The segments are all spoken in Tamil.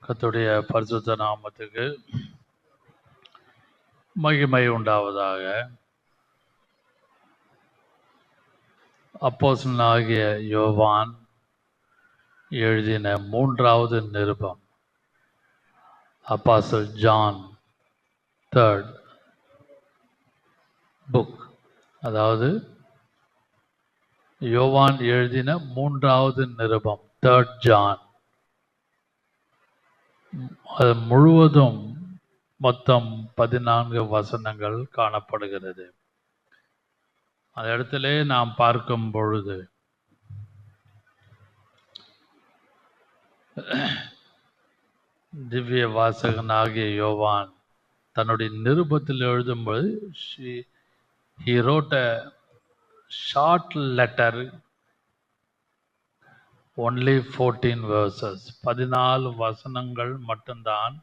கர்த்தருடைய பரிசுத்த நாமத்துக்கு மகிமை உண்டாவதாக. அப்போஸ்தலனாகிய யோவான் எழுதின 3வது நிருபம், அப்பாஸ்டல் ஜான் 3rd புக், அதாவது யோவான் எழுதின 3வது நிருபம், 3rd ஜான். அது முழுவதும் மொத்தம் 14 வசனங்கள் காணப்படுகிறது. அந்த இடத்திலே நாம் பார்க்கும் பொழுது திவ்ய வாசகனாகிய யோவான் தன்னுடைய நிருபத்தில் எழுதும்போது he wrote a short letter, only 14 verses, 14 வசனங்கள் மட்டும்தான்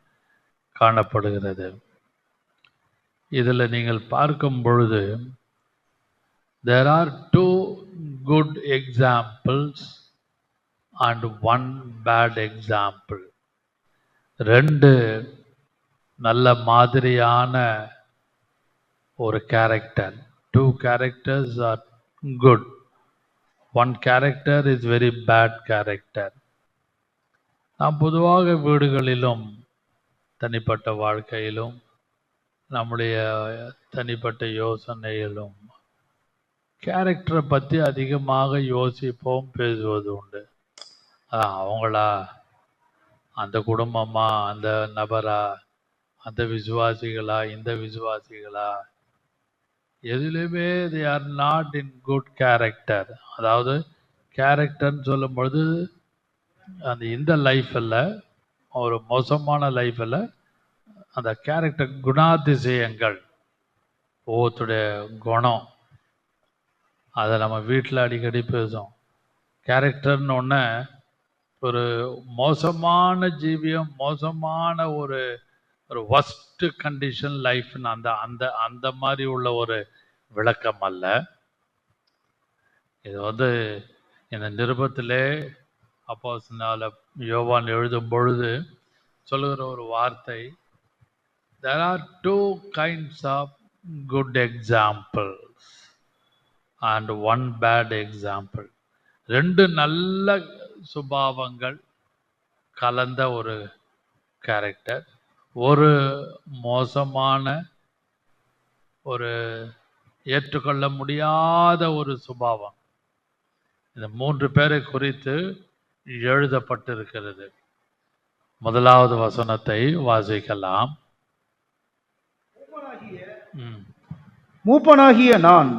காணப்படுகிறது. இதில் நீங்கள் பார்க்கும் பொழுது there are 2 good examples and 1 bad example. 2 நல்ல மாதிரியான ஒரு character. 2 characters are good. 1 character is very bad character. நாம் பொதுவாக வீடுகளிலும் தனிப்பட்ட வாழ்க்கையிலும் நம்முடைய தனிப்பட்ட யோசனையிலும் கேரக்டரை பற்றி அதிகமாக யோசிப்போம், பேசுவது உண்டு. அவங்களா, அந்த குடும்பமா, அந்த நபரா, அந்த விசுவாசிகளா, இந்த விசுவாசிகளா, எதுலையுமே they are not in good character. அதாவது கேரக்டர்னு சொல்லும் பொழுது அந்த இந்த லைஃப்பில், ஒரு மோசமான லைஃப்பில் அந்த கேரக்டர் குணாதிசயங்கள், ஒவ்வொருத்தருடைய குணம், அதை நம்ம வீட்டில் அடிக்கடி பேசுவோம். கேரக்டர்னு ஒன்று ஒரு மோசமான ஜீவியம், மோசமான ஒரு ஒஸ்ட் கண்டிஷன் லைஃப்னு அந்த அந்த அந்த மாதிரி உள்ள ஒரு விளக்கம் அல்ல. இது இந்த நிருபத்திலே அப்போஸ்தலனாகிய யோவான் எழுதும் பொழுது சொல்லுகிற ஒரு வார்த்தை, there are 2 kinds of good examples and 1 bad example. 2 நல்ல சுபாவங்கள் கலந்த ஒரு கேரக்டர், ஒரு மோசமான, ஒரு ஏற்றுக்கொள்ள முடியாத ஒரு சுபாவம். இந்த 3 பேரை குறித்து எழுதப்பட்டிருக்கிறது. 1வது வசனத்தை வாசிக்கலாம். மூப்பனாகிய நான்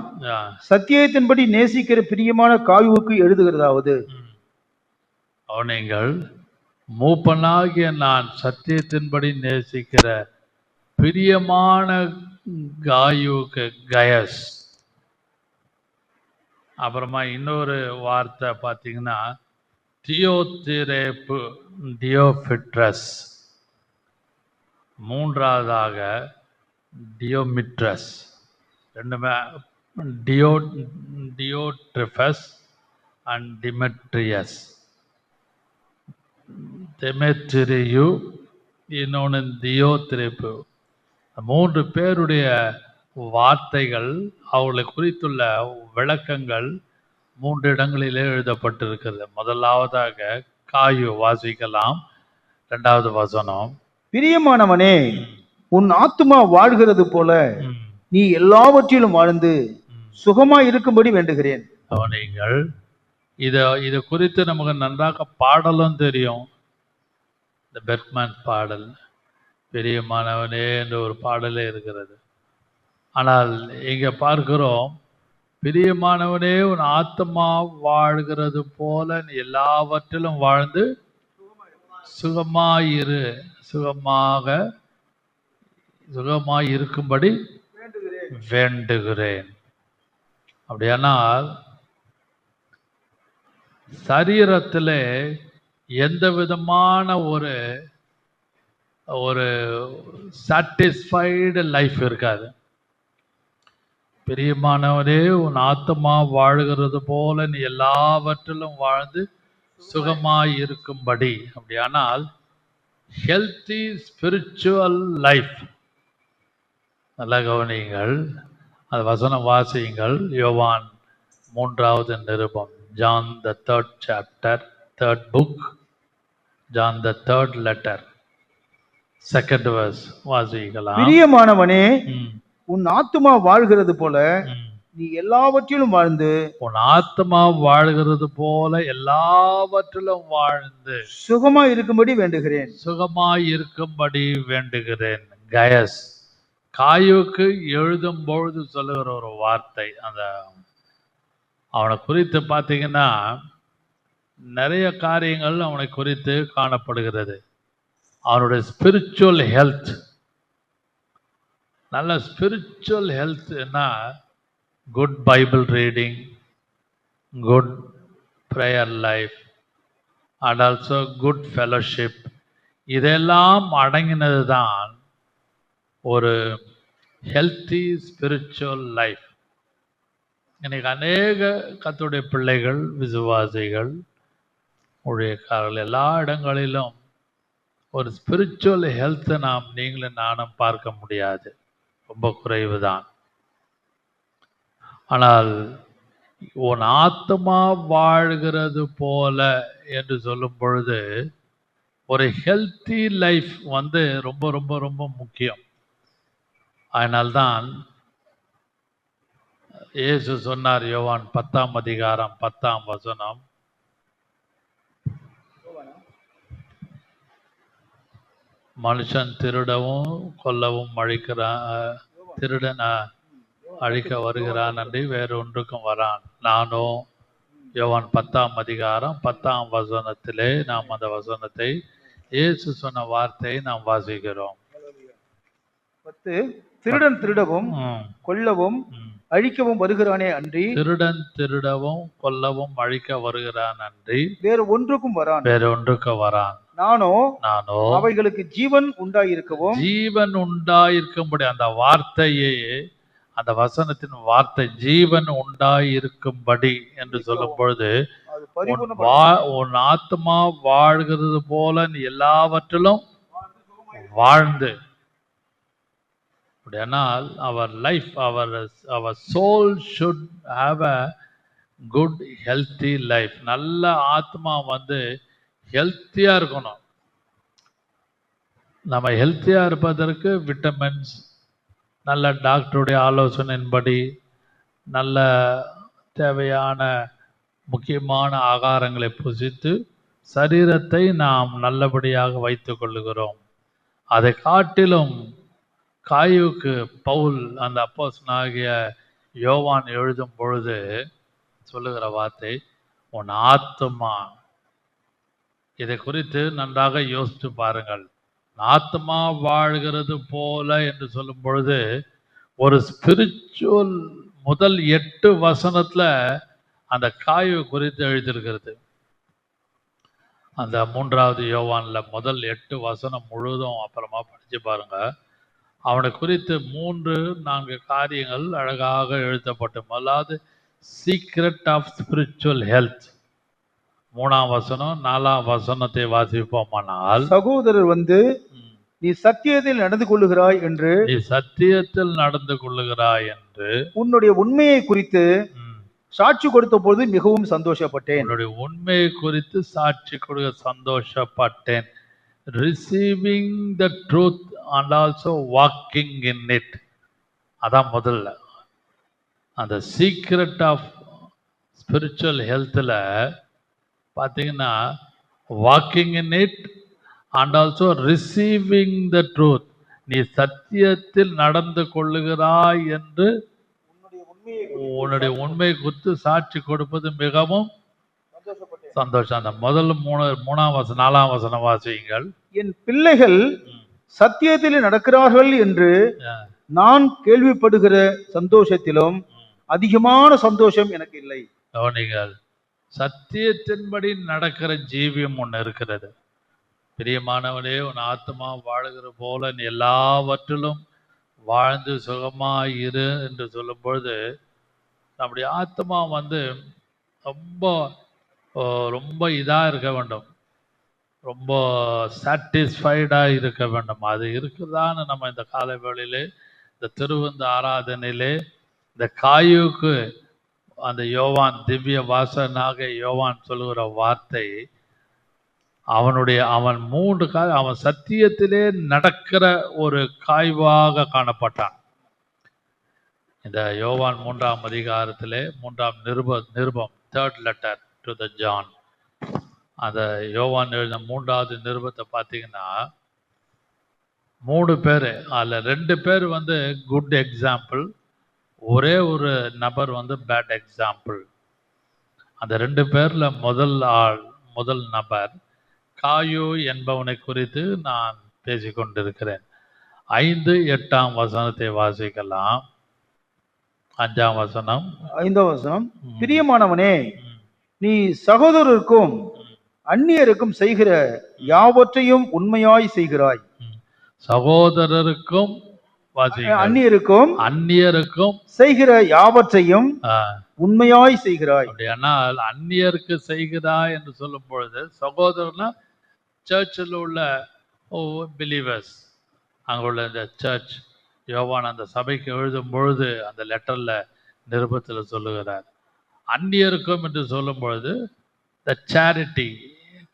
சத்தியத்தின்படி நேசிக்கிற பிரியமான காயுவுக்கு எழுதுகிறதாவது, நீங்கள் மூப்பனாகிய நான் சத்தியத்தின்படி நேசிக்கிற பிரியமான காயுவுக்கு, கயஸ். அப்புறமா இன்னொரு வார்த்தை பார்த்தீங்கன்னா தியோதிரேப்பு, டியோபிட்ரஸ். 3வதாக டியோமிட்ரஸ். 2மே டியோட்ரிஃபஸ் அண்ட் டிமெட்ரியஸ். தெமெத்திரியு, இன்னொன்று தியோதிரேப்பு. 3 பேருடைய வார்த்தைகள், அவர்களை குறித்துள்ள விளக்கங்கள் 3 இடங்களிலே எழுதப்பட்டிருக்கிறது. 1வதாக காயு, வாசிக்கலாம் 2வது வசனம். பிரியமானவனே, உன் ஆத்துமா வாழ்கிறது போல நீ எல்லாவற்றிலும் வாழ்ந்து சுகமாய் இருக்கும்படி வேண்டுகிறேன். நீங்கள் இதை குறித்து நமக்கு நன்றாக பாடலும் தெரியும். இந்த பெர்க்மன் பாடல், பிரியமானவனே என்ற ஒரு பாடலே இருக்கிறது. ஆனால் இங்க பார்க்கிறோம், பிரியமானவனே உன் ஆத்மா வாழ்கிறது போல நீ எல்லாவற்றிலும் வாழ்ந்து சுகமாயிரு, சுகமாய் இருக்கும்படி வேண்டுகிறேன். அப்படியானால் சரீரத்திலே எந்த விதமான ஒரு சாட்டிஸ்ஃபைடு லைஃப் இருக்காது. பிரியமானவரே உன் ஆத்மா வாழ்கிறது போல நீ எல்லாவற்றிலும் வாழ்ந்து சுகமாய் இருக்கும்படி. அப்படியானால் healthy spiritual life. நல்லா கவனியுங்கள், அது வசனம் வாசியுங்கள். யோவான் 3வது நிருபம், John the 3rd chapter, 3rd book, John the 3rd letter, 2nd verse வாசிக்கலாம். பிரியமானவனே, ம், உன் ஆத்துமா வாழ்கிறது போல ம். நீ எல்லாவற்றிலும் வாழ்ந்து உன் ஆத்மா வாழ்கிறது போல எல்லாவற்றிலும் வாழ்ந்து சுகமாய் இருக்கும்படி வேண்டுகிறேன். சுகமாய் இருக்கும்படி வேண்டுகிறேன். கயஸ் காயுக்கு எழுதும் பொழுது சொல்லுகிற ஒரு வார்த்தை. அந்த அவனை குறித்து பார்த்தீங்கன்னா நிறைய காரியங்கள் அவனை குறித்து காணப்படுகிறது. அவனுடைய ஸ்பிரிச்சுவல் ஹெல்த், நல்ல ஸ்பிரிச்சுவல் ஹெல்த்னா good Bible reading, good prayer life and also good fellowship, இதெல்லாம் அடங்கினது தான் ஒரு ஹெல்த்தி ஸ்பிரிச்சுவல் லைஃப். இன்னைக்கு அநேக கர்த்தருடைய பிள்ளைகள், விசுவாசிகள், ஊழியக்காரர்கள் எல்லா இடங்களிலும் ஒரு ஸ்பிரிச்சுவல் ஹெல்த்தை நீங்களும் நானும் பார்க்க முடியாது, ரொம்ப குறைவு தான். ஆனால் உன் ஆத்மா வாழ்கிறது போல என்று சொல்லும் பொழுது ஒரு ஹெல்த்தி லைஃப் ரொம்ப ரொம்ப ரொம்ப முக்கியம். அதனால்தான் இயேசு சொன்னார், யோவான் 10ஆம் அதிகாரம் 10ஆம் வசனம், மனுஷன் திருடவும் கொல்லவும் திருடன் அழிக்க வருகிறான் அன்றி வேறு ஒன்றுக்கும் வரான். நானும் யோவான் 10ஆம் அதிகாரம் 10ஆம் வசனத்திலே நாம் அந்த வசனத்தை, இயேசு சொன்ன வார்த்தையை நாம் வாசிக்கிறோம். 10, திருடன் திருடவும் கொல்லவும் அழிக்கவும் வருகிறானே அன்றி, திருடன் திருடவும் கொல்லவும் அழிக்க வருகிறான் அன்றி வேறு ஒன்றுக்கும் வரான். நானோ அவைகளுக்கு ஜீவன் உண்டாயிருக்கும்படி, அந்த வார்த்தையே, அந்த வசனத்தின் வார்த்தை ஜீவன் உண்டாயிருக்கும்படி என்று சொல்லும் பொழுது உன் ஆத்மா வாழ்கிறது போல நீ எல்லாவற்றிலும் வாழ்ந்து, அப்படியானால் அவர் லைஃப், அவர் soul should have a good healthy life. நல்ல ஆத்மா ஹெல்த்தியா இருக்கணும். நம்ம ஹெல்த்தியா இருப்பதற்கு விட்டமின்ஸ், நல்ல டாக்டருடைய ஆலோசனையின்படி நல்ல தேவையான முக்கியமான ஆகாரங்களை புசித்து சரீரத்தை நாம் நல்லபடியாக வைத்து கொள்ளுகிறோம். அதை காட்டிலும் காயுக்கு பவுல், அந்த அப்போஸ்தலனாகிய யோவான் எழுதும் பொழுது சொல்லுகிற வார்த்தை, உன் ஆத்மா. இதை குறித்து நன்றாக யோசித்து பாருங்கள். ஆத்மா வாழ்கிறது போல என்று சொல்லும் பொழுது ஒரு ஸ்பிரிச்சுவல் முதல் 8 வசனத்துல அந்த காயு குறித்து எழுதியிருக்கிறது. அந்த 3வது யோவான்ல முதல் 8 வசனம் முழுதும் அப்புறமா படிச்சு பாருங்க. அவனை குறித்து 3-4 காரியங்கள் அழகாக எழுதப்பட்டு, முதலாவது சீக்ரெட் ஆஃப் ஸ்பிரிச்சுவல் ஹெல்த், 3ஆம் வசனம் 4ஆம் வசனத்தை வாசிப்போமானால், சகோதரர் நீ சத்தியத்தில் நடந்து கொள்ளுகிறாய் என்று உன்னுடைய உண்மையை குறித்து சாட்சி கொடுத்த போது மிகவும் சந்தோஷப்பட்டேன். உன்னுடைய உண்மையை குறித்து சாட்சி கொடுக்க சந்தோஷப்பட்டேன். Receiving the truth and also walking in it. அதான் முதல்ல அந்த சீக்ரெட் ஆஃப் ஸ்பிரிச்சுவல் ஹெல்த்தில் பார்த்தீங்கன்னா, walking in it and also receiving the truth. நீ சத்தியத்தில் நடந்து கொள்ளுகிறாய் என்று உன்னுடைய உண்மை குறித்து சாட்சி கொடுப்பது மிகவும் சந்தோஷம். அந்த முதல் 3ஆம் வசனம் 4ஆம் வசனம் வாசியுங்கள். என் பிள்ளைகள் சத்தியத்தில் நடக்கிறார்கள் என்று நான் கேள்விப்படுகிற சந்தோஷத்திலும் அதிகமான சந்தோஷம் எனக்கு இல்லை. கவனிங்கள், சத்தியத்தின்படி நடக்கிற ஜீவியம் ஒன்று இருக்கிறது. பிரியமானவனே, உன் ஆத்மா வாழுகிற போல நீ எல்லாவற்றிலும் வாழ்ந்து சுகமாயிரு என்று சொல்லும் பொழுது நம்முடைய ஆத்மா ரொம்ப ரொம்ப இதாக இருக்க வேண்டும். ரொம்ப சாட்டிஸ்ஃபைடாக இருக்க வேண்டும். அது இருக்குதான்னு நம்ம இந்த காலை வேளையிலே, இந்த திருவிருந்து ஆராதனையிலே, இந்த காயுக்கு அந்த யோவான் திவ்ய வாசனாக யோவான் சொல்லுகிற வார்த்தை, அவன் 3 காய், அவன் சத்தியத்திலே நடக்கிற ஒரு காய்வாக காணப்பட்டான். இந்த யோவான் 3ஆம் அதிகாரத்திலே 3ஆம் நிருபம் 3rd letter to the John, அந்த யோவான் எழுதின 3வது நிருபத்தை பார்த்தீங்கன்னா 3 பேர், அதில் 2 பேர் வந்து குட் எக்ஸாம்பிள், ஒரே ஒரு நபர் வந்து பேட் எக்ஸாம்பிள். அந்த 2 பேர்ல முதல் நபர் காயு என்பவனை குறித்து நான் பேசிக்கொண்டிருக்கிறேன். 5-8ஆம் வசனத்தை வாசிக்கலாம். 5ஆம் வசனம். 5ஆம் வசனம். பிரியமானவனே, நீ சகோதரருக்கும் அந்நியருக்கும் செய்கிற யாவற்றையும் உண்மையாய் செய்கிறாய். சகோதரருக்கும் அந்நியருக்கும் செய்கிற யாவற்றையும் உண்மையாய் செய்கிறாய். அப்படியானால் அந்நியருக்கு செய்கிறாய் என்று சொல்லும் பொழுது, சகோதரர்னா சர்ச்சில் உள்ள பிலீவர்ஸ், அங்கே உள்ள இந்த சர்ச், யோவான் அந்த சபைக்கு எழுதும் பொழுது அந்த லெட்டர்ல நிருபத்தில் சொல்லுகிறார். அந்நியருக்கும் என்று சொல்லும் பொழுது த சேரிட்டி,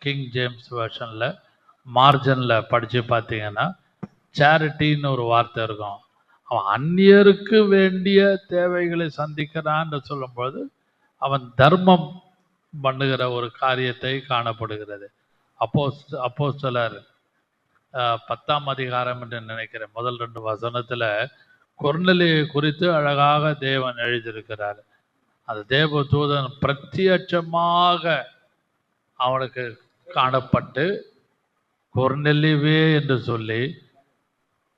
கிங் ஜேம்ஸ் வெர்ஷன்ல மார்ஜன்ல படிச்சு பார்த்தீங்கன்னா சேரிட்டின்னு ஒரு வார்த்தை இருக்கும். அவன் அந்நியருக்கு வேண்டிய தேவைகளை சந்திக்கிறான்னு சொல்லும்போது அவன் தர்மம் பண்ணுகிற ஒரு காரியத்தை காணப்படுகிறது. அப்போஸ்தலர் 10ஆம் அதிகாரம் என்று நினைக்கிறேன், முதல் 2 வசனத்துல கொர்நேலியை குறித்து அழகாக தேவன் எழுதியிருக்கிறார். அந்த தேவ தூதன் பிரத்யட்சமாக அவனுக்கு காணப்பட்டு கொர்நேலியே என்று சொல்லி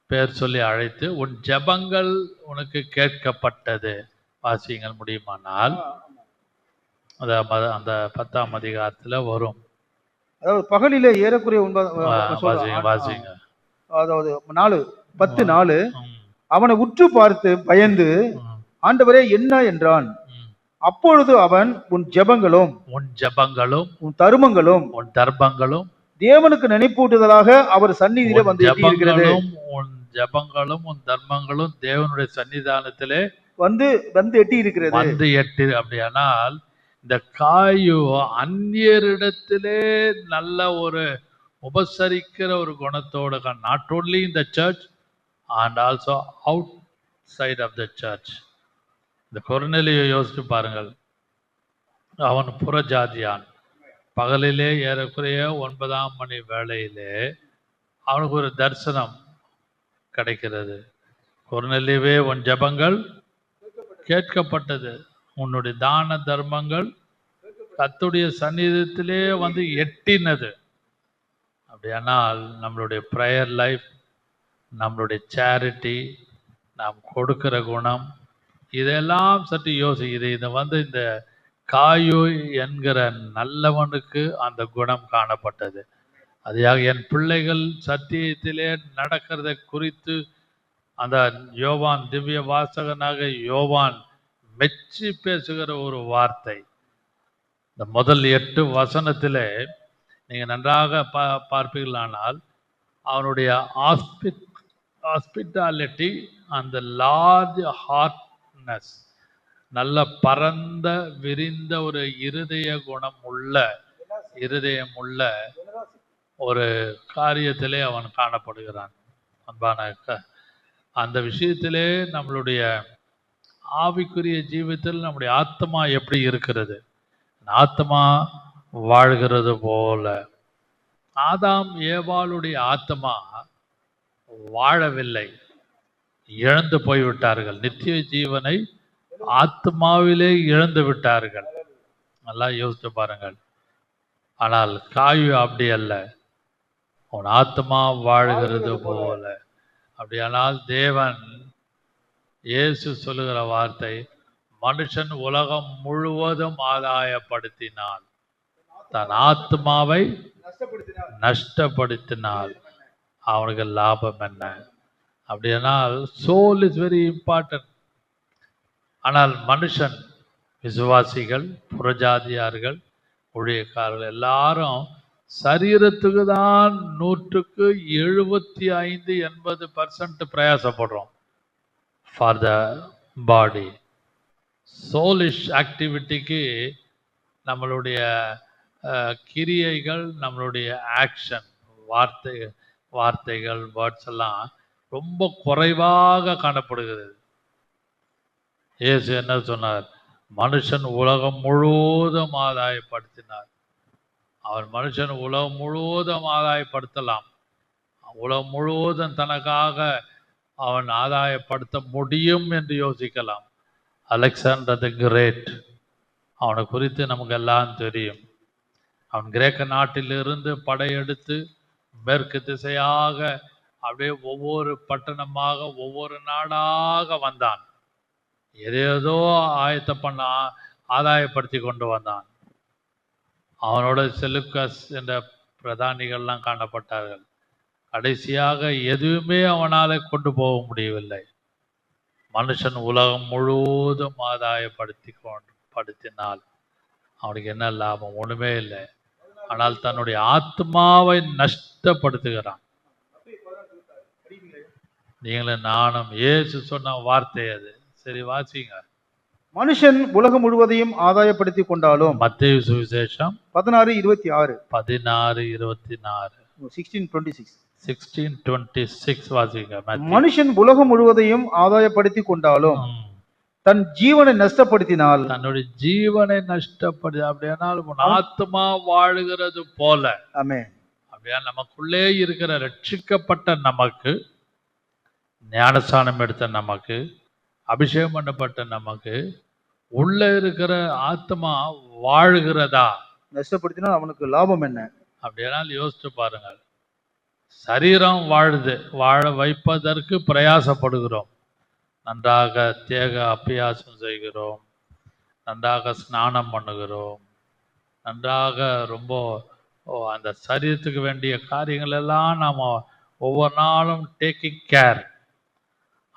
பேர் சொல்லி அழைத்து, உன் ஜெபங்கள் உனக்கு கேட்கப்பட்டது. வாசிங்கள் முடியுமானால் அந்த 10ஆம் அதிகாரத்துல வரும். அதாவது பகலிலே ஏறக்குறைய வாசிங்க. அதாவது 10 அவனை உற்று பார்த்து பயந்து, ஆண்டவரே என்ன என்றான். அப்பொழுது அவன், உன் ஜெபங்களும் உன் தர்மங்களும் தேவனுக்கு நினைப்பூட்டுதலாக அவர் சந்நிதியிலே வந்து எட்டியிருக்கிறது. உன் ஜெபங்களும் உன் தர்மங்களும் தேவனுடைய சன்னிதானத்திலே வந்து எட்டி இருக்கிறது. அப்படியானால் இந்த காயு அந்நியரிடத்திலே நல்ல ஒரு உபசரிக்கிற ஒரு குணத்தோட, not only in the church and also outside of the church. இந்த கொர்நேலியை யோசிச்சு பாருங்கள். அவன் புறஜாதியான். பகலிலே ஏறக்குறைய 9ஆம் மணி வேளையிலே அவனுக்கு ஒரு தரிசனம் கிடைக்கிறது. கொர்நேலியே, உன் ஜெபங்கள் கேட்கப்பட்டது, உன்னுடைய தான தர்மங்கள் கர்த்தருடைய சந்நிதியிலே வந்து எட்டினது. அப்படியானால் நம்மளுடைய ப்ரேயர் லைஃப், நம்மளுடைய சேரிட்டி, நாம் கொடுக்கிற குணம், இதெல்லாம் சற்று யோசிக்குது. இதை வந்து இந்த காயு என்கிற நல்லவனுக்கு அந்த குணம் காணப்பட்டது. அதையாக என் பிள்ளைகள் சத்தியத்திலே நடக்கிறதை குறித்து அந்த யோவான் திவ்ய வாசகனாக யோவான் மெச்சி பேசுகிற ஒரு வார்த்தை. இந்த முதல் 8 வசனத்திலே நீங்க நன்றாக பார்ப்பீர்களானால் அவனுடைய ஹாஸ்பிட்டாலிட்டி, அந்த லார்ஜ் ஹார்ட்னஸ், நல்ல பரந்த விரிந்த ஒரு இருதயம் உள்ள ஒரு காரியத்திலே அவன் காணப்படுகிறான். அன்பான அந்த விஷயத்திலே நம்மளுடைய ஆவிக்குரிய ஜீவிதத்தில் நம்முடைய ஆத்மா எப்படி இருக்கிறது? ஆத்மா வாழ்கிறது போல. ஆதாம் ஏவாளுடைய ஆத்மா வாழவில்லை, இழந்து போய்விட்டார்கள். நித்திய ஜீவனை ஆத்மாவிலே இழந்து விட்டார்கள். நல்லா யோசித்து பாருங்கள். ஆனால் காயு அப்படி அல்ல, உன் ஆத்மா வாழ்கிறது போல. அப்படியானால் தேவன் இயேசு சொல்லுகிற வார்த்தை, மனுஷன் உலகம் முழுவதும் ஆதாயப்படுத்தினால் தன் ஆத்மாவை நஷ்டப்படுத்தினால் அவனுக்கு லாபம் என்ன? அப்படியானால் சோல் இஸ் வெரி இம்பார்ட்டன்ட். ஆனால் மனுஷன், விசுவாசிகள், புறஜாதியார்கள், ஊழியக்காரர்கள் எல்லாரும் சரீரத்துக்கு தான் 175-80% பிரயாசப்படுறோம் ஃபார் த பாடி. சோலிஷ் ஆக்டிவிட்டிக்கு நம்மளுடைய கிரியைகள், நம்மளுடைய ஆக்ஷன், வார்த்தைகள் வேர்ட்ஸ் எல்லாம் ரொம்ப குறைவாக காணப்படுகிறது. இயேசு என்ன சொன்னார்? மனுஷன் உலகம் முழுவதும் ஆதாயப்படுத்தினார். அவர் மனுஷன் உலகம் முழுவதும் ஆதாயப்படுத்தலாம், உலகம் முழுவதும் தனக்காக அவன் ஆதாயப்படுத்த முடியும் என்று யோசிக்கலாம். அலெக்சாண்டர் தி கிரேட், அவனை குறித்து நமக்கு எல்லாம் தெரியும். அவன் கிரேக்க நாட்டிலிருந்து படையெடுத்து மேற்கு திசையாக அப்படியே ஒவ்வொரு பட்டணமாக ஒவ்வொரு நாடாக வந்தான். எதேதோ பண்ண ஆதாயப்படுத்தி கொண்டு வந்தான். அவனோட செலுக்கஸ் என்ற பிரதானிகள்லாம் காணப்பட்டார்கள். கடைசியாக எதுவுமே அவனால கொண்டு போக முடியவில்லை. மனுஷன் உலகம் முழுவதும் ஆதாயப்படுத்தினால் அவனுக்கு என்ன லாபம்? ஒண்ணுமே இல்லை. ஆனால் தன்னுடைய ஆத்மாவை நஷ்டப்படுத்துகிறான். நீங்களும் நானும் இயேசு சொன்ன வார்த்தை அது. சரி, வாசிங்க. மனுஷன் உலகம் முழுவதையும் ஆதாயப்படுத்தி கொண்டாலும். மத்தேயு சுவிசேஷம் 16:26. 16:26. 16:26 வாசிங்க. மனுஷன் உலகம் முழுவதையும் ஆதாயப்படுத்தி கொண்டாலும் தன் ஜீவனை நஷ்டப்படுத்தினால். தன்னுடைய ஜீவனை நஷ்டப்படுத்தி அப்படியானால் ஆத்மா வாழுகிறது போல. ஆமென். அப்படியா நமக்குள்ளே இருக்கிற ரட்சிக்கப்பட்ட நமக்கு, ஞானஸ்நானம் எடுத்த நமக்கு, அபிஷேகம் பண்ணப்பட்ட நமக்கு உள்ள இருக்கிற ஆத்மா வாழுகிறதா? நஷ்டப்படுத்தினால் அவனுக்கு லாபம் என்ன? அப்படியானால் யோசிச்சு பாருங்கள். சரீரம் வாழுது, வாழ வைப்பதற்கு பிரயாசப்படுகிறோம். நன்றாக தேக அபியாசம் செய்கிறோம், நன்றாக ஸ்நானம் பண்ணுகிறோம், நன்றாக ரொம்ப அந்த சரீரத்துக்கு வேண்டிய காரியங்கள் எல்லாம் நாம் ஒவ்வொரு நாளும் டேக்கிங் கேர்.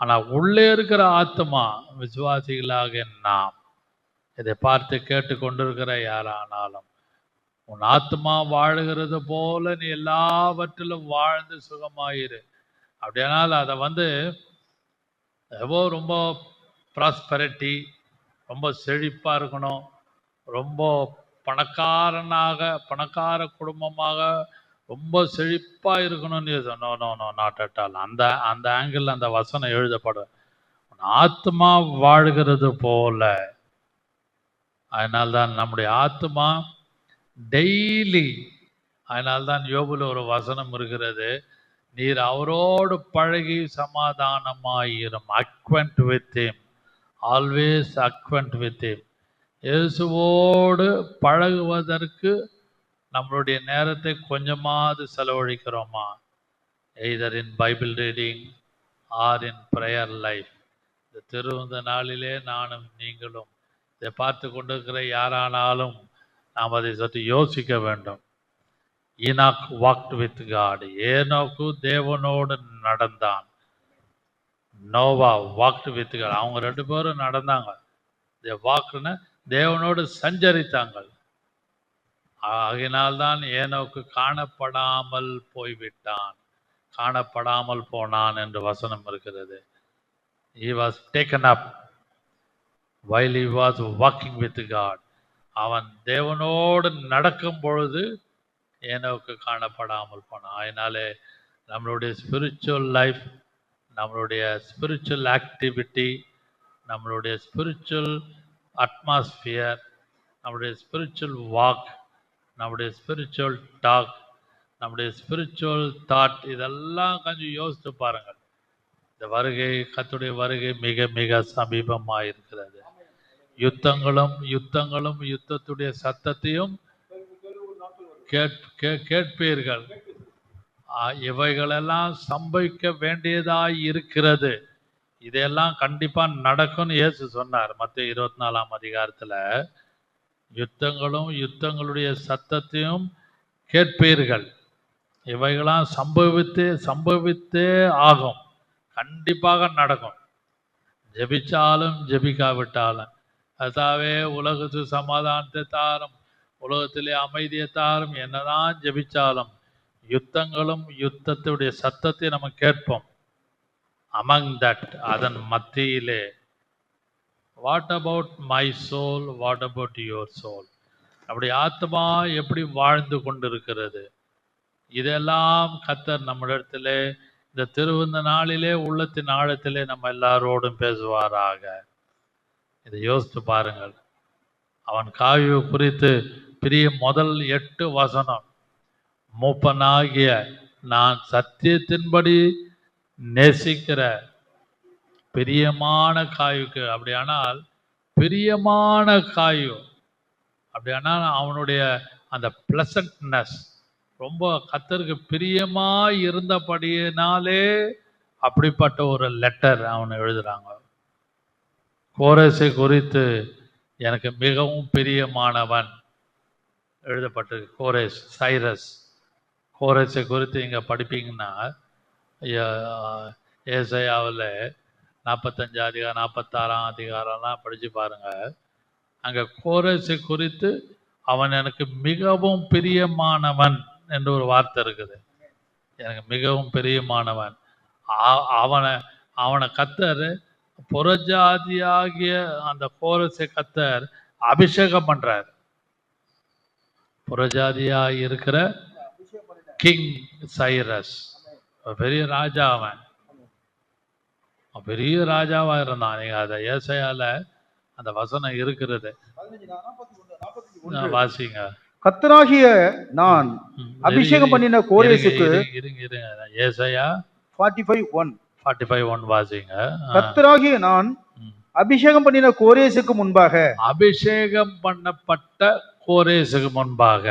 ஆனால் உள்ளே இருக்கிற ஆத்மா, விசுவாசிகளாக நாம் இதை பார்த்து கேட்டு கொண்டிருக்கிற யாரானாலும், உன் ஆத்மா வாழுகிறது போல நீ எல்லாவற்றிலும் வாழ்ந்து சுகமாயிரு. அப்படியானால் அதை ரொம்ப ப்ராஸ்பரிட்டி, ரொம்ப செழிப்பாக இருக்கணும், ரொம்ப பணக்கார குடும்பமாக ரொம்ப செழிப்பாக இருக்கணும்னு நாட் அட் ஆல். அந்த ஆங்கிள் அந்த வசனம் எழுதப்படும். ஆத்மா வாழ்கிறது போல. அதனால்தான் நம்முடைய ஆத்மா டெய்லி, அதனால்தான் யோபுல ஒரு வசனம் இருக்கிறது, நீர் அவரோடு பழகி சமாதானமாயிரும். Acquaint with him, always acquaint with him. இயேசுவோடு பழகுவதற்கு நம்மளுடைய நேரத்தை கொஞ்சமாவது செலவழிக்கிறோமா? Either in Bible reading or in prayer life. இந்த திருவந்த நாளிலே நானும் நீங்களும் இதை பார்த்து கொண்டிருக்கிற யாரானாலும் நாம் அதை சற்று யோசிக்க வேண்டும். Enoch walked with God. ஏனோக்கு தேவனோடு நடந்தான். Noah walked with God. அவங்க 2 பேரும் நடந்தாங்க. வாக்குன்னு தேவனோடு சஞ்சரித்தாங்கள். ஆகினால்தான் ஏனோக்கு காணப்படாமல் போய்விட்டான், காணப்படாமல் போனான் என்று வசனம் இருக்கிறது. He was taken up while he was walking with God. அவன் தேவனோடு நடக்கும் பொழுது ஏனோக்கு காணப்படாமல் போனான். அதனாலே நம்மளுடைய ஸ்பிரிச்சுவல் லைஃப், நம்மளுடைய ஸ்பிரிச்சுவல் ஆக்டிவிட்டி, நம்மளுடைய ஸ்பிரிச்சுவல் அட்மாஸ்பியர், நம்முடைய ஸ்பிரிச்சுவல் வாக், நம்முடைய ஸ்பிரிச்சுவல் டாக், நம்முடைய ஸ்பிரிச்சுவல் தாட், இதெல்லாம் கொஞ்சம் யோசித்து பாருங்கள். இந்த வருகை, கர்த்தருடைய வருகை மிக மிக சமீபமாக இருக்கிறது. யுத்தங்களும் யுத்தத்துடைய சத்தத்தையும் கேட்பீர்கள். இவைகளெல்லாம் சம்பவிக்க வேண்டியதாய் இருக்கிறது. இதெல்லாம் கண்டிப்பா நடக்கும்னு இயேசு சொன்னார் மத்தேயு 24ஆம் அதிகாரத்துல. யுத்தங்களுடைய சத்தத்தையும் கேட்பீர்கள். இவைகளாம் சம்பவித்தே ஆகும், கண்டிப்பாக நடக்கும். ஜெபிச்சாலும் ஜெபிக்காவிட்டாலும், அதாவே உலகத்து சமாதானத்தை தாரும், உலகத்திலே அமைதியை தாரும், என்னதான் ஜெபிச்சாலும் யுத்தங்களும் யுத்தத்துடைய சத்தத்தை நம்ம கேட்போம். among that, அதன் மத்தியிலே what about my soul, what about your soul, அப்படி ஆத்மா எப்படி வாழ்ந்து கொண்டிருக்கிறது, இதெல்லாம் கர்த்தர் நம்மிடத்திலே இந்த திருவிந்த நாளிலே உள்ளத்தின் ஆழத்திலே நம்ம எல்லாரோடும் பேசுவாராக. இதை யோசித்து பாருங்கள். அவன் காய்வு குறித்து பிரிய முதல் 8 வசனம், மூப்பனாகிய நான் சத்தியத்தின்படி நேசிக்கிற பிரியமான காய்வுக்கு, அப்படியானால் பிரியமான காய்வு, அப்படியானால் அவனுடைய அந்த பிளசன்ட்னஸ் ரொம்ப கர்த்தருக்கு பிரியமா இருந்தபடியினாலே அப்படிப்பட்ட ஒரு லெட்டர் அவன் எழுதுறாங்க. கோரேசை குறித்து எனக்கு மிகவும் பிரியமானவன் எழுதப்பட்டிருக்கு. கோரேஸ், சைரஸ். கோரேசை குறித்து இங்கே படிப்பீங்கன்னா ஏசாயாவில் 45 அதிகாரம் 46ஆம் அதிகாரம்லாம் படித்து பாருங்க. அங்கே கோரேசை குறித்து அவன் எனக்கு மிகவும் பிரியமானவன் என்று ஒரு வார்த்தை இருக்குது. எனக்கு மிகவும் பிரியமானவன். அவனை கர்த்தர் புறஜாதியாகிய அந்த கோரேசை கர்த்தர் அபிஷேகம் பண்றார். புறஜாதியாக இருக்கிற கிங் சைரஸ், பெரிய ராஜா, அவன் பெரிய ராஜாவா இருந்தான். நீங்க அதை ஏசாயால அந்த வசனம் இருக்கிறது, வாசிங்க. கர்த்தராகிய நான் அபிஷேகம் பண்ணின கோரேசுக்கு, ஏசாயா 45:1 வாசிங்க. கர்த்தராகிய நான் அபிஷேகம் பண்ணின கோரேசுக்கு முன்பாக, அபிஷேகம் பண்ணப்பட்ட கோரேசுக்கு முன்பாக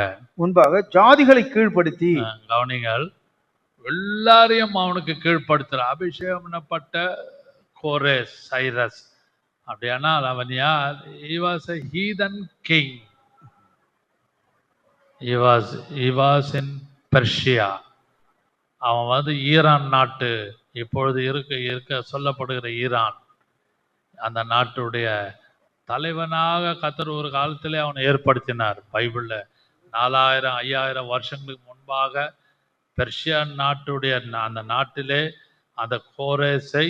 ஜாதிகளை கீழ்ப்படுத்தி, கவனிங்கள், எல்லாரையும் அவனுக்கு கீழ்ப்படுத்துற அபிஷேகம் பண்ணப்பட்ட கோரேஸ், சைரஸ். அப்படியானால் அவன் யார்? he was a heathen king. he was in Persia. அவன் வந்து ஈரான் நாட்டு, இப்பொழுது இருக்க சொல்லப்படுகிற ஈரான், அந்த நாட்டுடைய தலைவனாக கர்த்தர் ஒரு காலத்திலே அவனை ஏற்படுத்தினார். பைபிள்ல 4000-5000 வருஷங்களுக்கு முன்பாக பெர்ஷியன் நாட்டுடைய அந்த நாட்டிலே அந்த கோரேசை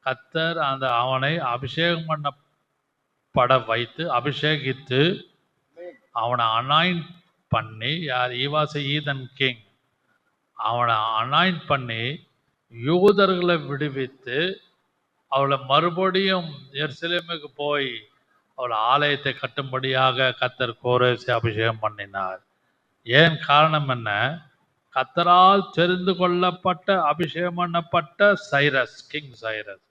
கர்த்தர் அவனை அபிஷேகம் பண்ணப்பட வைத்து அபிஷேகித்து அவனை அனாயிண்ட் பண்ணி, யார்? he was a heathen king. அவனை அனாயிண்ட் பண்ணி யூதர்களை விடுவித்து அவளை மறுபடியும் எருசலேமுக்கு போய் அவள் ஆலயத்தை கட்டும்படியாக கர்த்தர் கோரேசை அபிஷேகம் பண்ணினார். ஏன்? காரணம் என்ன? கர்த்தரால் தெரிந்து கொள்ளப்பட்ட அபிஷேகம் பண்ணப்பட்ட சைரஸ், கிங் சைரஸ்.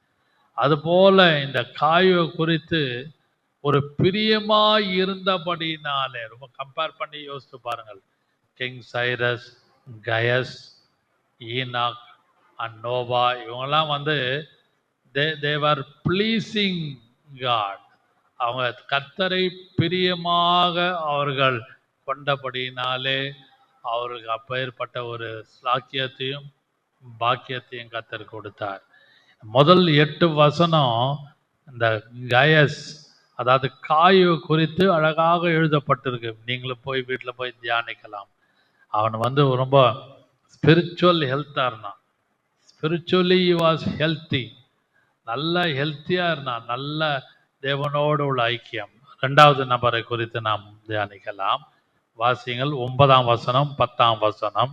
அதுபோல இந்த காய்வை குறித்து ஒரு பிரியமா இருந்தபடினாலே, ரொம்ப கம்பேர் பண்ணி யோசித்து பாருங்கள். கிங் சைரஸ், கயஸ், ஈனாக் அண்ட் நோவா, இவங்கெல்லாம் வந்து they were pleasing God. அவங்க கர்த்தரை பிரியமாக அவர்கள் கொண்டபடினாலே அவர்களுக்கு அப்பேற்பட்ட ஒரு ஸ்லாக்கியத்தையும் பாக்கியத்தையும் கர்த்தர் கொடுத்தார். முதல் 8 வசனம் இந்த கயஸ், அதாவது காய்வு குறித்து அழகாக எழுதப்பட்டிருக்கு. நீங்களும் போய் வீட்டில் போய் தியானிக்கலாம். அவன் வந்து ரொம்ப ஸ்பிரிச்சுவல் ஹெல்த்தாக இருந்தான். ஸ்பிரிச்சுவலி வாஸ் ஹெல்த்தி, நல்ல ஹெல்த்தியாக இருந்தான், நல்ல தேவனோடு உள்ள ஐக்கியம். 2வது நபரை குறித்து நாம் தியானிக்கலாம். வாசியங்கள் 9ஆம் வசனம் 10ஆம் வசனம்.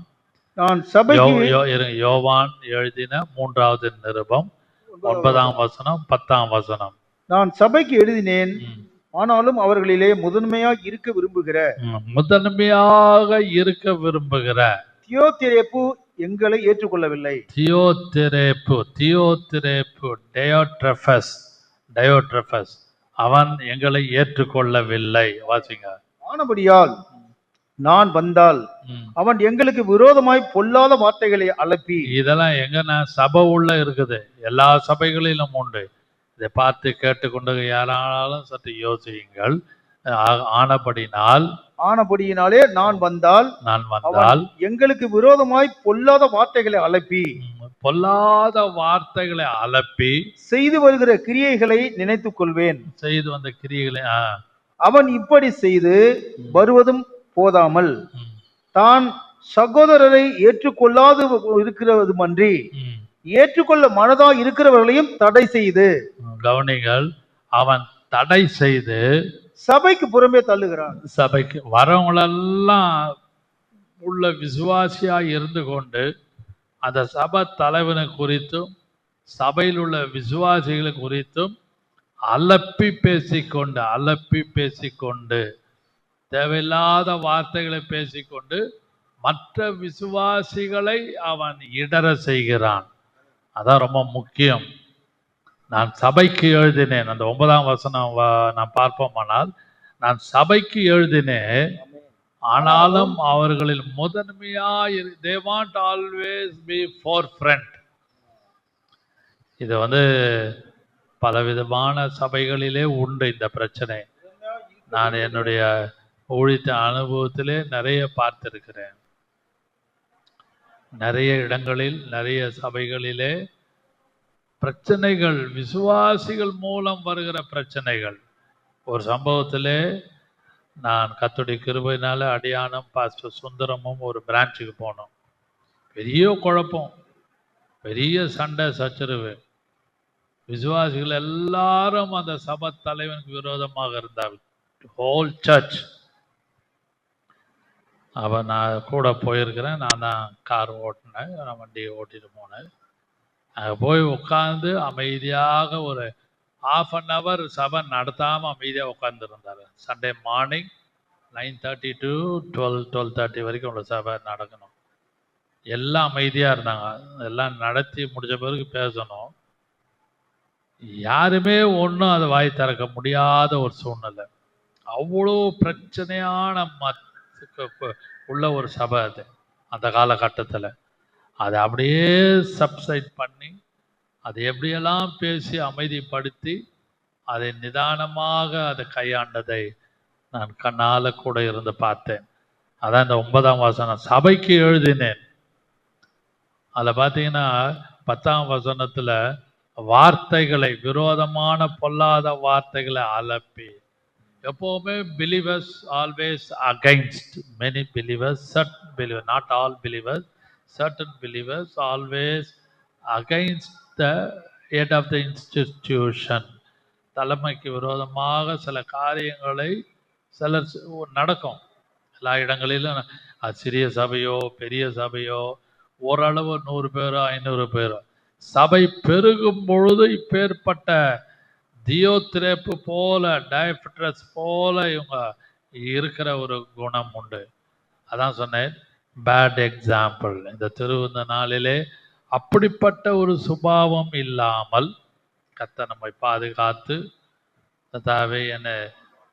நான் சபைக்கு, யோவான் எழுதின 3வது நிருபம் 9ஆம் வசனம் 10ஆம் வசனம். நான் சபைக்கு எழுதினேன், ஆனாலும் அவர்களிலே முதன்மையாக இருக்க விரும்புகிற தியோதிரேப்பு எங்களை ஏற்றுக்கொள்ளவில்லை. டயோட்ரெபஸ் அவன் எங்களை ஏற்றுக்கொள்ளவில்லை. வாசிங்க. ஆனபடியால் நான் வந்தால் அவன் எங்களுக்கு விரோதமாய் பொல்லாத வார்த்தைகளை அலப்பி. இதெல்லாம் எங்கன்னா சபை உள்ள இருக்குது, எல்லா சபைகளிலும் உண்டு. இதை பார்த்து கேட்டுக்கொண்டு யாராலும் சற்று யோசியுங்கள். ஆனபடியினாலே நான் வந்தால் எங்களுக்கு விரோதமாய் பொல்லாத வார்த்தைகளை அலப்பி செய்து வருகிற கிரியைகளை நினைத்துக் கொள்வேன். செய்து வந்த கிரியைகளை அவன் இப்படி செய்து வருவதும் போதாமல் ம், தான் சகோதரரை ஏற்றுக்கொள்ளாது இருக்கிறதுமன்றி ம். ஏற்றுக்கொள்ள மனதா இருக்கிறவர்களையும் தடை செய்து கவனிங்கள், அவன் தடை செய்து சபைக்கு புறம்பே தள்ளுகிறான். சபைக்கு வரவங்களெல்லாம் உள்ள விசுவாசியா இருந்து கொண்டு அந்த சபை தலைவனை குறித்தும் சபையில் உள்ள விசுவாசிகளை குறித்தும் அலப்பி பேசிக்கொண்டு தேவையில்லாத வார்த்தைகளை பேசிக்கொண்டு மற்ற விசுவாசிகளை அவன் இடற செய்கிறான். அதான் ரொம்ப முக்கியம். நான் சபைக்கு எழுதினேன், அந்த 9ஆம் வசனம் நான் பார்ப்போமானால், நான் சபைக்கு எழுதினேன், ஆனாலும் அவர்களில் முதன்மையாய் they want always be forefront. இது பலவிதமான சபைகளிலே உண்டு இந்த பிரச்சனை. நான் என்னுடைய ஊழித்த அனுபவத்திலே நிறைய பார்த்திருக்கிறேன். நிறைய இடங்களில் நிறைய சபைகளிலே பிரச்சனைகள், விசுவாசிகள் மூலம் வருகிற பிரச்சனைகள். ஒரு சம்பவத்திலே நான் கர்த்தருடைய கிருபையினால அடியானும் பாஸ்டர் சுந்தரமும் ஒரு பிரான்ச்சுக்கு போனோம். பெரிய குழப்பம், பெரிய சண்டை சச்சரவு. விசுவாசிகள் எல்லாரும் அந்த சபை தலைவனுக்கு விரோதமாக இருந்தார்கள், ஹோல் சர்ச். அப்போ நான் கூட போயிருக்கிறேன், நான் தான் கார் ஓட்டினேன், நான் வண்டியை ஓட்டிட்டு போனேன். அங்கே போய் உட்காந்து அமைதியாக ஒரு 1/2 hour சபை நடத்தாமல் அமைதியாக உட்காந்துருந்தார். சண்டே மார்னிங் 9:30 to 12:30 வரைக்கும் உள்ள சபை நடக்கணும். எல்லாம் அமைதியாக இருந்தாங்க. எல்லாம் நடத்தி முடிஞ்ச பிறகு பேசணும். யாருமே ஒன்றும் அதை வாய் திறக்க முடியாத ஒரு சூழ்நிலை. அவ்வளோ பிரச்சனையான உள்ள ஒரு சபை அது. அந்த காலகட்டத்தில் அதை அப்படியே சப்சைட் பண்ணி அதை எப்படியெல்லாம் பேசி அமைதிப்படுத்தி அதை நிதானமாக அதை கையாண்டதை நான் கண்ணால கூட இருந்து பார்த்தேன். அதான் இந்த 9ஆம் வசனம், சபைக்கு எழுதினேன். அதில் பார்த்தீங்கன்னா 10ஆம் வசனத்துல வார்த்தைகளை, விரோதமான பொல்லாத வார்த்தைகளை அலப்பி, எப்பவுமே believers always against many believers, certain believers, not all believers, certain believers always against the head of the institution. தலைமைக்கு விரோதமாக சில காரியங்களை சிலர் நடக்கும். எல்லா இடங்களிலும் அது சிறிய சபையோ பெரிய சபையோ, ஓரளவு 100 பேரோ 500 பேரோ, சபை பெருகும் பொழுது இப்பேற்பட்ட தியோத்திரேப்பு போல, டயபெட்ரஸ் போல இவங்க இருக்கிற ஒரு குணம் உண்டு. அதான் சொன்னேன், பேட் எக்ஸாம்பிள். இந்த திருவிந்த நாளிலே அப்படிப்பட்ட ஒரு சுபாவம் இல்லாமல் கர்த்தர் நம்மை பாதுகாத்து, கர்த்தாவே என்னை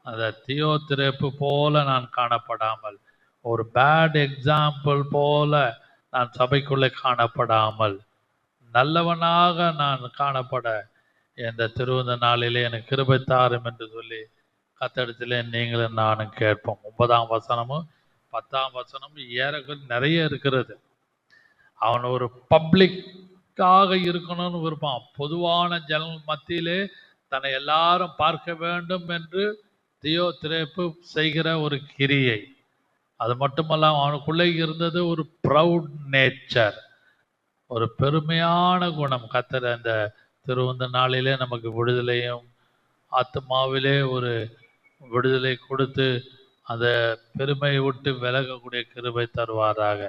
அந்த தியோத்திரேப்பு போல நான் காணப்படாமல், ஒரு பேட் எக்ஸாம்பிள் போல நான் சபைக்குள்ளே காணப்படாமல், நல்லவனாக நான் காணப்பட இந்த திருவிந்த நாளிலே எனக்கு கிருபை தாரும் என்று சொல்லி கர்த்தரிடத்திலே நீங்களும் நானும் கேட்போம். 9ஆம் வசனமும் 10ஆம் வசனமும் ஏறக்குறைய நிறைய இருக்கிறது. அவன் ஒரு பப்ளிக்காக இருக்கணும்னு விருப்பான். பொதுவான ஜனங்கள் மத்தியிலே தன்னை எல்லாரும் பார்க்க வேண்டும் என்று தியோத்திரேப்பு செய்கிற ஒரு கிரியை. அது மட்டுமல்ல, அவனுக்குள்ளே இருந்தது ஒரு ப்ரவுட் நேச்சர், ஒரு பெருமையான குணம். கர்த்தர் அந்த திருவிந்த நாளிலே நமக்கு விடுதலையும் ஆத்மாவிலே ஒரு விடுதலை கொடுத்து அந்த பெருமையை விட்டு விலகக்கூடிய கிருபை தருவாராக.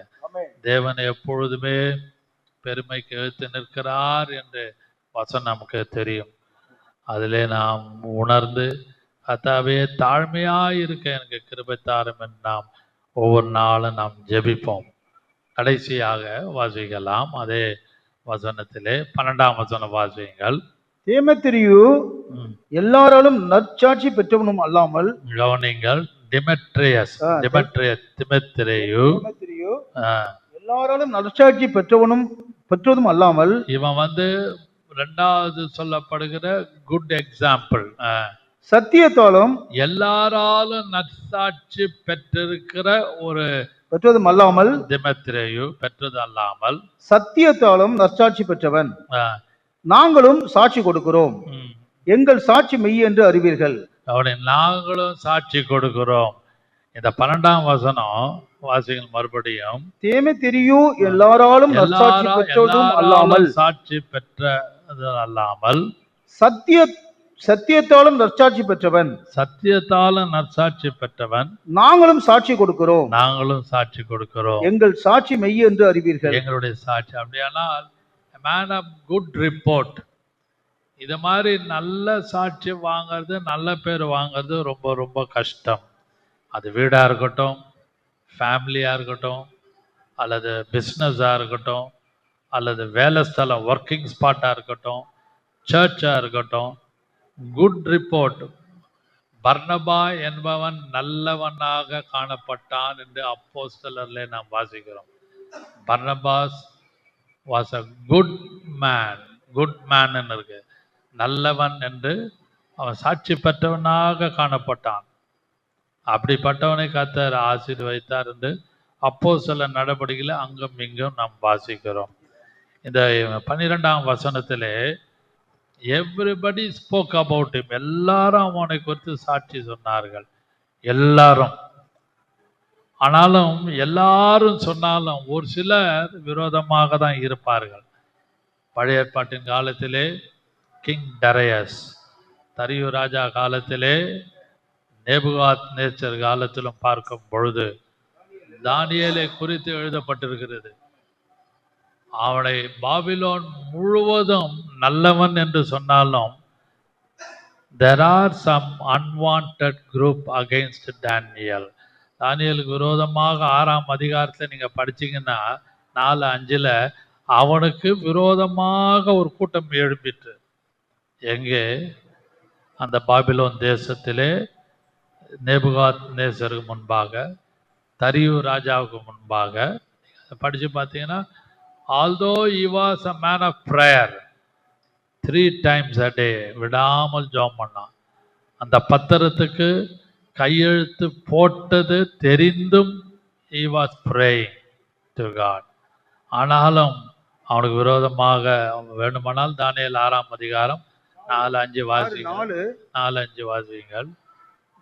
தேவன் எப்பொழுதுமே பெருமைக்கு எழுத்து நிற்கிறார் என்று வசனம் நமக்கு தெரியும். அதிலே நாம் உணர்ந்து, கர்த்தாவே தாழ்மையாய் இருக்க எனக்கு கிருபை தாரும் என்று நாம் ஒவ்வொரு நாளும் நாம் ஜெபிப்போம். கடைசியாக வாசிக்கலாம் அதே வசனத்திலே 12ஆம் வசனம் வாசியுங்கள். தீமோத்தேயு எல்லாராலும் நற்சாட்சி பெற்றவனும் அல்லாமல், கவனிங்கள், தீமோத்தேயு எல்லாராலும் நற்சாட்சி பெற்றதும் அல்லாமல், இவன் இரண்டாவது சொல்லப்படுகிற குட் எக்ஸாம்பிள். சத்தியத்தாலும் எல்லாராலும் நற்சாட்சி பெற்றிருக்கிற ஒரு பெற்றதும் அல்லாமல், தீமோத்தேயு பெற்றது அல்லாமல் சத்தியத்தாலும் நற்சாட்சி பெற்றவன். நாங்களும் சாட்சி கொடுக்கிறோம், எங்கள் சாட்சி மெய் என்று அறிவீர்கள். அவனை நாங்களும் சாட்சி கொடுக்கிறோம். இந்த 12ஆம் வசனம் வாசிங்கள் மறுபடியும். தேமெத்திரியு எல்லாராலும் நற்சாட்சி பெற்றதும் அல்லாமல் சாட்சி பெற்றது அல்லாமல் சத்தியத்தாலும் நற்சாட்சி பெற்றவன், சத்தியத்தாலும் நற்சாட்சி பெற்றவன் நாங்களும் சாட்சி கொடுக்கிறோம். நாங்களும் சாட்சி கொடுக்கிறோம். எங்கள் சாட்சி மெய் என்று அறிவீர்கள். எங்களுடைய சாட்சி. அப்படியானால் மேன் ஆஃப் குட் ரிப்போர்ட், இது மாதிரி நல்ல சாட்சி வாங்கிறது, நல்ல பேர் வாங்கிறது ரொம்ப ரொம்ப கஷ்டம். அது வீடாக இருக்கட்டும், ஃபேமிலியாக இருக்கட்டும், அல்லது பிஸ்னஸாக இருக்கட்டும், அல்லது வேலை ஸ்தலம் ஒர்க்கிங் ஸ்பாட்டாக இருக்கட்டும், சர்ச்சாக இருக்கட்டும். Good report. பர்னபா என்பவன் நல்லவனாக காணப்பட்டான் என்று அப்போஸ்தலர்ல நாம் வாசிக்கிறோம். Barnabas was a good man. Good man இருக்கு, நல்லவன் என்று அவன் சாட்சி பெற்றவனாக காணப்பட்டான். அப்படிப்பட்டவனை கர்த்தர் ஆசீர்வதித்தார் என்று அப்போஸ்தலர் நடபடிகளை அங்கும் இங்கும் நாம் வாசிக்கிறோம். இந்த 12ஆம் வசனத்திலே எவ்ரிபடி ஸ்போக் அபவுட் ஹிம், எல்லாரும் அவனை குறித்து சாட்சி சொன்னார்கள். எல்லாரும். ஆனாலும் எல்லாரும் சொன்னாலும் ஒரு சிலர் விரோதமாக தான் இருப்பார்கள். பழைய ஏற்பாட்டின் காலத்திலே கிங் டரையஸ், தரியு ராஜா காலத்திலே, நேபுகாத் நேச்சர் காலத்திலும் பார்க்கும் பொழுது தானியேலை குறித்து எழுதப்பட்டிருக்கிறது. அவனை பாபிலோன் முழுவதும் நல்லவன் என்று சொன்னாலும் there are some unwanted group against Daniel. தானியேலுக்கு விரோதமாக 6ஆம் அதிகாரத்தில் நீங்க படிச்சீங்கன்னா 4:5 அவனுக்கு விரோதமாக ஒரு கூட்டம் எழுப்பிட்டு, எங்கே? அந்த பாபிலோன் தேசத்திலே நேபுகாத் நேசருக்கு முன்பாக, தரியு ராஜாவுக்கு முன்பாக படிச்சு பார்த்தீங்கன்னா, although he was a man of prayer, 3 times a day விடாமல் ஜெபம் பண்ணான். அந்த பத்திரத்துக்கு கையெழுத்து போட்டது தெரிந்தும் he was praying to God. ஆனாலும் அவனுக்கு விரோதமாக வேண்டுமானால் தானியேல் 6ஆம் அதிகாரம் 4-5 வாசிங்கள். 4-5 வாசிங்கள்.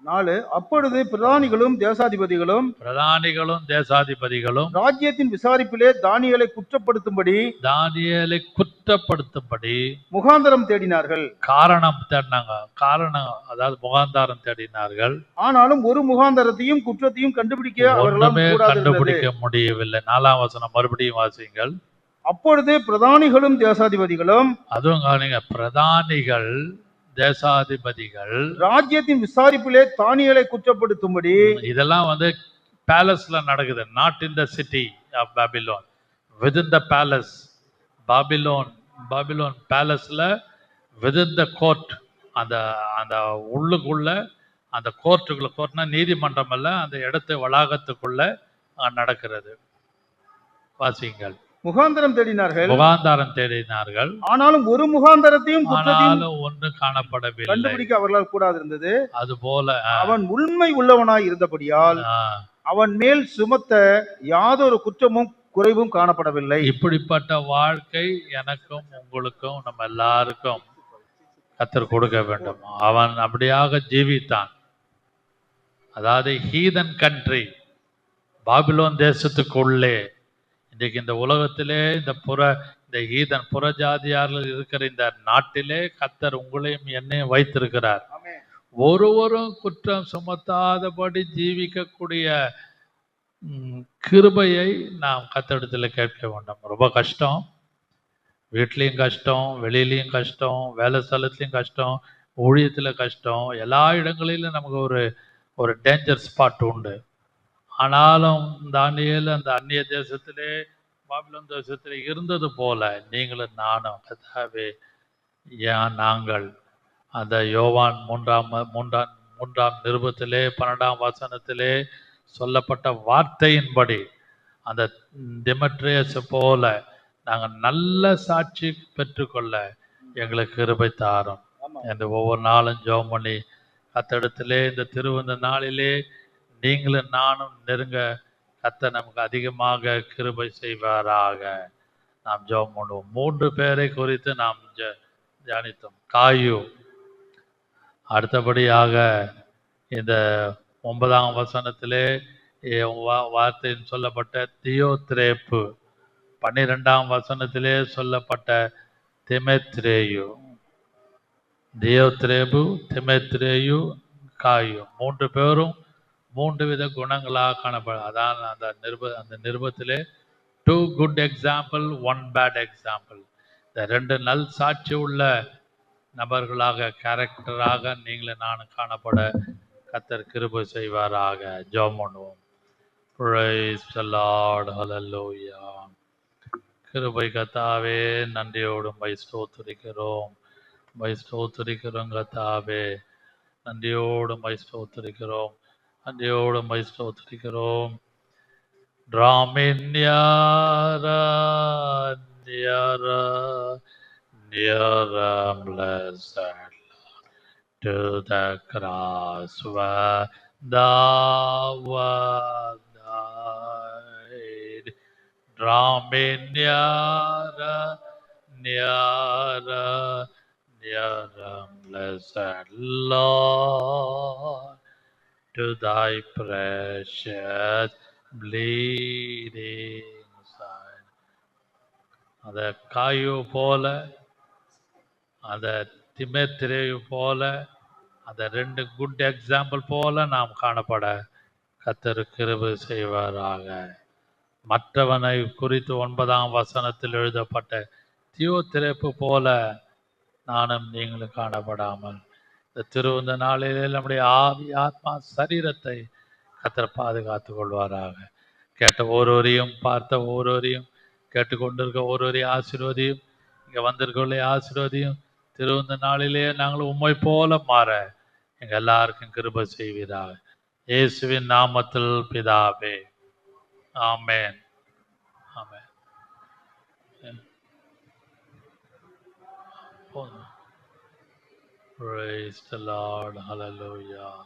4. அப்பொழுது பிரதானிகளும் தேசாதிபதிகளும் ராஜ்யத்தின் விசாரிப்பிலே தானியேலை குற்றப்படுத்தும்படி முகாந்தரம் தேடினார்கள். காரணம் தேடினாங்க. அதாவது முகாந்தாரம் தேடினார்கள். ஆனாலும் ஒரு முகாந்தரத்தையும் குற்றத்தையும் கண்டுபிடிக்க முடியவில்லை. 4ஆம் வசனம் மறுபடியும் வாசிங்கள். அப்பொழுது பிரதானிகளும் தேசாதிபதிகளும், அதுவும் பிரதானிகள் தேசாதிபதிகள் ராஜ்யத்தின் விசாரிப்பிலே தானியேலை குற்றப்படுத்தும்படி. இதெல்லாம் பேலஸ்ல நடக்குது. Not in the city of Babylon, within the palace. Babylon பேலஸ்ல வித்தின் த கோர்ட், அந்த உள்ளுக்குள்ள, அந்த கோர்ட்டுக்குள்ள, கோர்ட்னா நீதிமன்றம் அல்ல, அந்த இடத்து வளாகத்துக்குள்ள நடக்கிறது. வாசிங்கள். முகாந்தரம் தேடினார்கள். ஆனாலும் ஒரு முகாந்தரத்தையும் ஒன்று காணப்படவில்லை, கண்டுபிடிக்க அவர்களால் கூடாது இருந்தது. அதுபோல அவன் உண்மை உள்ளவனாய் இருந்தபடியால் அவன் மேல் சுமத்த யாதொரு குற்றமும் குறைவும் காணப்படவில்லை. இப்படிப்பட்ட வாழ்க்கை எனக்கும் உங்களுக்கும் நம்ம எல்லாருக்கும் கர்த்தர் கொடுக்க வேண்டும். அவன் அப்படியாக ஜீவித்தான். அதாவது ஹீதன் கண்ட்ரி, பாபிலோன் தேசத்துக்குள்ளே, இன்றைக்கு இந்த உலகத்திலே இந்த ஹீதன் புறஜாதியார்கள் இருக்கிற இந்த நாட்டிலே கர்த்தர் உங்களையும் என்னையும் வைத்திருக்கிறார். ஒருவரும் குற்றம் சுமத்தாதபடி ஜீவிக்கக்கூடிய கிருபையை நாம் கர்த்தரிடத்தில் கேட்க வேண்டும். ரொம்ப கஷ்டம். வீட்லேயும் கஷ்டம், வெளியிலையும் கஷ்டம், வேலை ஸ்தலத்துலையும் கஷ்டம், ஊழியத்தில் கஷ்டம், எல்லா இடங்களிலும் நமக்கு ஒரு டேஞ்சர் ஸ்பாட் உண்டு. ஆனாலும் தானியேல் அந்த அந்நிய தேசத்திலே, பாபிலோன் தேசத்திலே இருந்தது போல நீங்களும் நானும் கர்த்தாவே, நாங்கள் அந்த யோவான் 3ஆம் நிருபத்திலே 12ஆம் வசனத்திலே சொல்லப்பட்ட வார்த்தையின்படி அந்த திமெட்ரியஸ் போல நாங்கள் நல்ல சாட்சி பெற்றுக்கொள்ள எங்களுக்கு கிருபை தாரும் என்று ஒவ்வொரு நாளும் ஜெபம் பண்ணி கர்த்தரிடத்திலே இந்த திருவிந்த நாளிலே நீங்களும் நானும் நெருங்க கர்த்தர் நமக்கு அதிகமாக கிருபை செய்வாராக. நாம் ஜெபம் பண்ணுவோம். 3 பேரை குறித்து நாம் தியானித்தோம். காயு, அடுத்தபடியாக இந்த 9ஆம் வசனத்திலே வார்த்தையில் சொல்லப்பட்ட தியோத்ரேப்பு, 12ஆம் வசனத்திலே சொல்லப்பட்ட திமெத்ரேயு, தியோத்ரேபு, திமெத்ரேயு, காயு, 3 பேரும் 3 வித குணங்களாக காணப்படும். அதான் அந்த நிருபத்திலே 2 குட் எக்ஸாம்பிள், 1 பேட் எக்ஸாம்பிள். இந்த 2 நல் சாட்சி உள்ள நபர்களாக, கேரக்டராக நீங்களும் நானும் காணப்பட கர்த்தர் கிருபை செய்வாராக. ஜெபம் பண்ணுவோம். Praise the Lord. Hallelujah. கிருபை கர்த்தாவே, நன்றியோடு மை ஸ்தோத்திரிக்கிறோம். மை ஸ்தோத்திரிக்கிறோம் கர்த்தாவே, நன்றியோடு மை ஸ்தோத்திரிக்கிறோம். நன்றியோடு மை ஸ்தோத்திரிக்கிறோம். Draw me nearer, nearer, nearer, blessed to the cross where thou wast died. Draw me nearer, nearer, nearer, blessed Lord, to thy precious bleeding side. அந்த காயு போல, அந்த திமெத்ரேயு போல, அந்த 2 குட் எக்ஸாம்பிள் போல நாம் காணப்பட கர்த்தர் கிருபை செய்வாராக. மற்றவனை குறித்து 9ஆம் வசனத்தில் எழுதப்பட்ட தியோத்திரேப்பு போல நானும் நீங்களும் காணப்படாமல் இந்த திருவந்த நாளிலே நம்முடைய ஆவி, ஆத்மா, சரீரத்தை கர்த்தர் பாதுகாத்து கொள்வாராக. கேட்ட ஒருவரையும், பார்த்த ஒருவரையும், கேட்டுக்கொண்டிருக்க ஒருவரையும் ஆசீர்வதியும். இங்கே வந்திருக்கவர்களே ஆசீர்வதியும். திருவந்த நாளிலே நாங்கள் உம்மை போல மாற எங்கள் எல்லாருக்கும் கிருபை செய்வீராக. இயேசுவின் நாமத்தில் பிதாவே, ஆமென். ஆமென். Praise the Lord. Hallelujah.